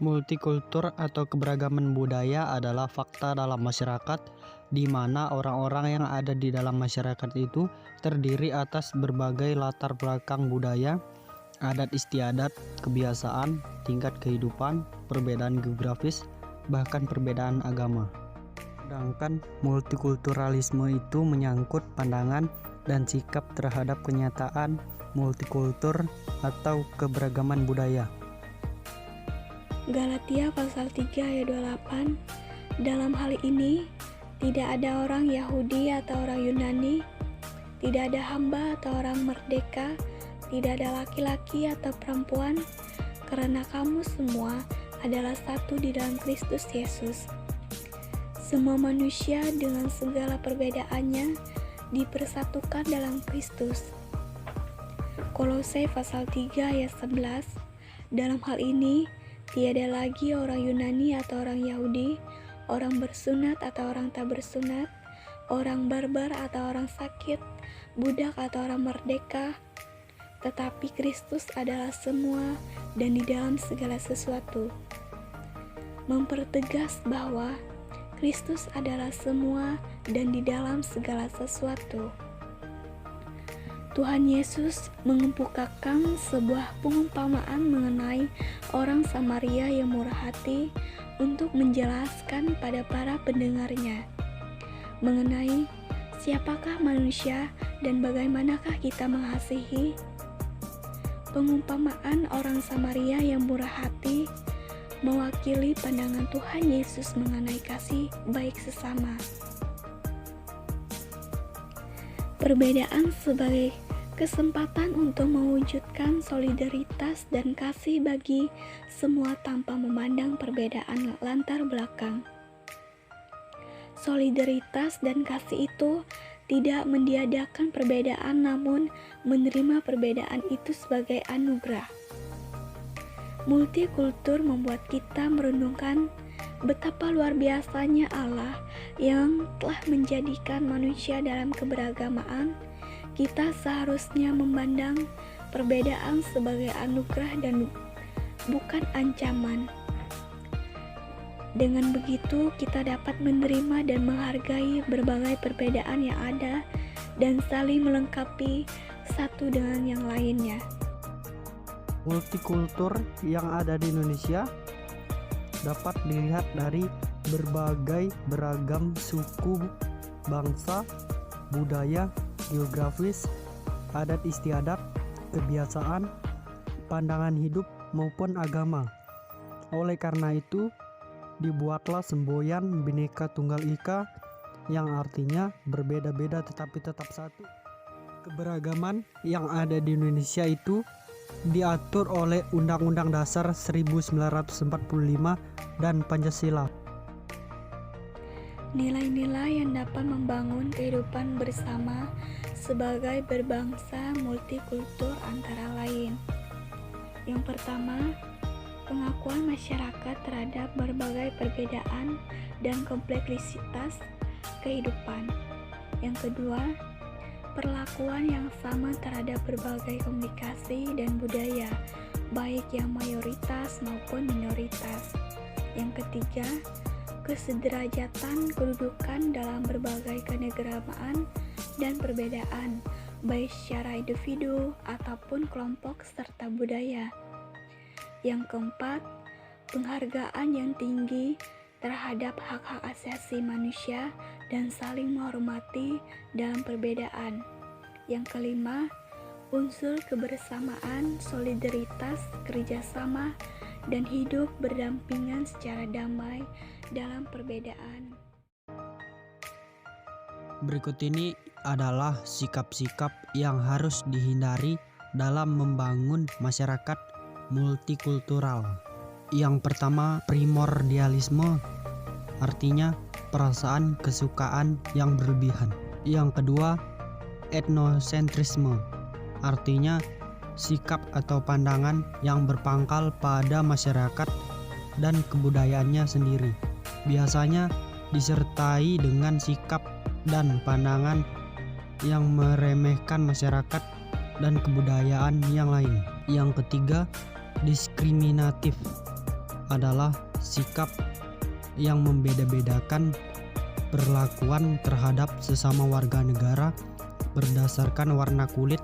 Multikultur atau keberagaman budaya adalah fakta dalam masyarakat di mana orang-orang yang ada di dalam masyarakat itu terdiri atas berbagai latar belakang budaya, adat istiadat, kebiasaan, tingkat kehidupan, perbedaan geografis, bahkan perbedaan agama. Sedangkan multikulturalisme itu menyangkut pandangan dan sikap terhadap kenyataan multikultur atau keberagaman budaya. Galatia pasal 3 ayat 28. Dalam hal ini, tidak ada orang Yahudi atau orang Yunani, tidak ada hamba atau orang merdeka, tidak ada laki-laki atau perempuan, karena kamu semua adalah satu di dalam Kristus Yesus. Semua manusia dengan segala perbedaannya dipersatukan dalam Kristus. Kolose pasal 3 ayat 11. Dalam hal ini, tiada lagi orang Yunani atau orang Yahudi, orang bersunat atau orang tak bersunat, orang barbar atau orang sakit, budak atau orang merdeka, tetapi Kristus adalah semua dan di dalam segala sesuatu. Mempertegas bahwa Kristus adalah semua dan di dalam segala sesuatu. Tuhan Yesus mengemukakan sebuah pengumpamaan mengenai orang Samaria yang murah hati untuk menjelaskan pada para pendengarnya mengenai siapakah manusia dan bagaimanakah kita mengasihi. Pengumpamaan orang Samaria yang murah hati mewakili pandangan Tuhan Yesus mengenai kasih baik sesama. Perbedaan sebagai kesempatan untuk mewujudkan solidaritas dan kasih bagi semua tanpa memandang perbedaan latar belakang. Solidaritas dan kasih itu tidak meniadakan perbedaan namun menerima perbedaan itu sebagai anugerah. Multikultur membuat kita merenungkan betapa luar biasanya Allah yang telah menjadikan manusia dalam keberagamaan. Kita seharusnya memandang perbedaan sebagai anugerah dan bukan ancaman. Dengan begitu, kita dapat menerima dan menghargai berbagai perbedaan yang ada dan saling melengkapi satu dengan yang lainnya. Multikultur yang ada di Indonesia dapat dilihat dari berbagai beragam suku, bangsa, budaya, geografis, adat istiadat, kebiasaan, pandangan hidup maupun agama. Oleh karena itu, dibuatlah semboyan Bhinneka Tunggal Ika yang artinya berbeda-beda tetapi tetap satu. Keberagaman yang ada di Indonesia itu diatur oleh Undang-Undang Dasar 1945 dan Pancasila. Nilai-nilai yang dapat membangun kehidupan bersama sebagai berbangsa multikultur antara lain. Yang pertama, pengakuan masyarakat terhadap berbagai perbedaan dan kompleksitas kehidupan. Yang kedua, perlakuan yang sama terhadap berbagai komunikasi dan budaya, baik yang mayoritas maupun minoritas. Yang ketiga, kesederajatan kedudukan dalam berbagai kenegaraan dan perbedaan, baik secara individu ataupun kelompok serta budaya. Yang keempat, penghargaan yang tinggi terhadap hak-hak asasi manusia dan saling menghormati dalam perbedaan. Yang kelima, unsur kebersamaan, solidaritas, kerjasama, dan hidup berdampingan secara damai dalam perbedaan. Berikut ini adalah sikap-sikap yang harus dihindari dalam membangun masyarakat multikultural. Yang pertama, primordialisme, artinya perasaan kesukaan yang berlebihan. Yang kedua, etnosentrisme, artinya sikap atau pandangan yang berpangkal pada masyarakat dan kebudayaannya sendiri. Biasanya disertai dengan sikap dan pandangan yang meremehkan masyarakat dan kebudayaan yang lain. Yang ketiga, diskriminatif, adalah sikap yang membeda-bedakan perlakuan terhadap sesama warga negara berdasarkan warna kulit,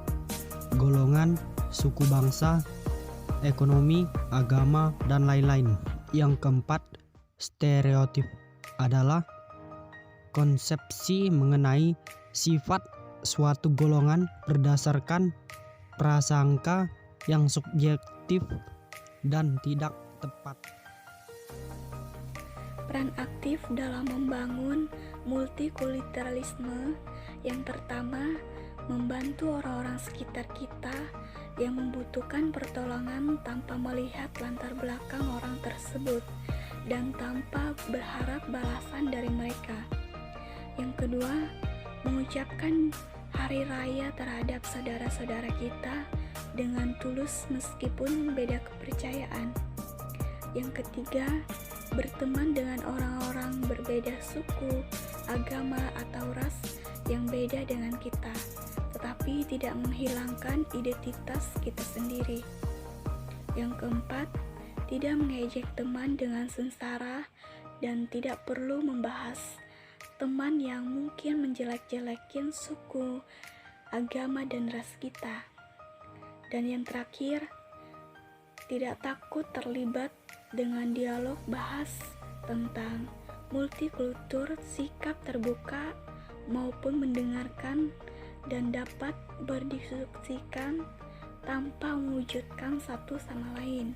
golongan, suku bangsa, ekonomi, agama, dan lain-lain. Yang keempat, stereotip adalah konsepsi mengenai sifat suatu golongan berdasarkan prasangka yang subjektif dan tidak tepat. Peran aktif dalam membangun multikulturalisme yang pertama, membantu orang-orang sekitar kita yang membutuhkan pertolongan tanpa melihat latar belakang orang tersebut dan tanpa berharap balasan dari mereka. Yang kedua, mengucapkan hari raya terhadap saudara-saudara kita dengan tulus meskipun beda kepercayaan. Yang ketiga, berteman dengan orang-orang berbeda suku, agama, atau ras yang beda dengan kita, tetapi tidak menghilangkan identitas kita sendiri. Yang keempat, tidak mengejek teman dengan sengsara dan tidak perlu membahas teman yang mungkin menjelek-jelekin suku, agama, dan ras kita. Dan yang terakhir, tidak takut terlibat dengan dialog bahas tentang multikultur, sikap terbuka maupun mendengarkan dan dapat berdiskusikan tanpa mewujudkan satu sama lain.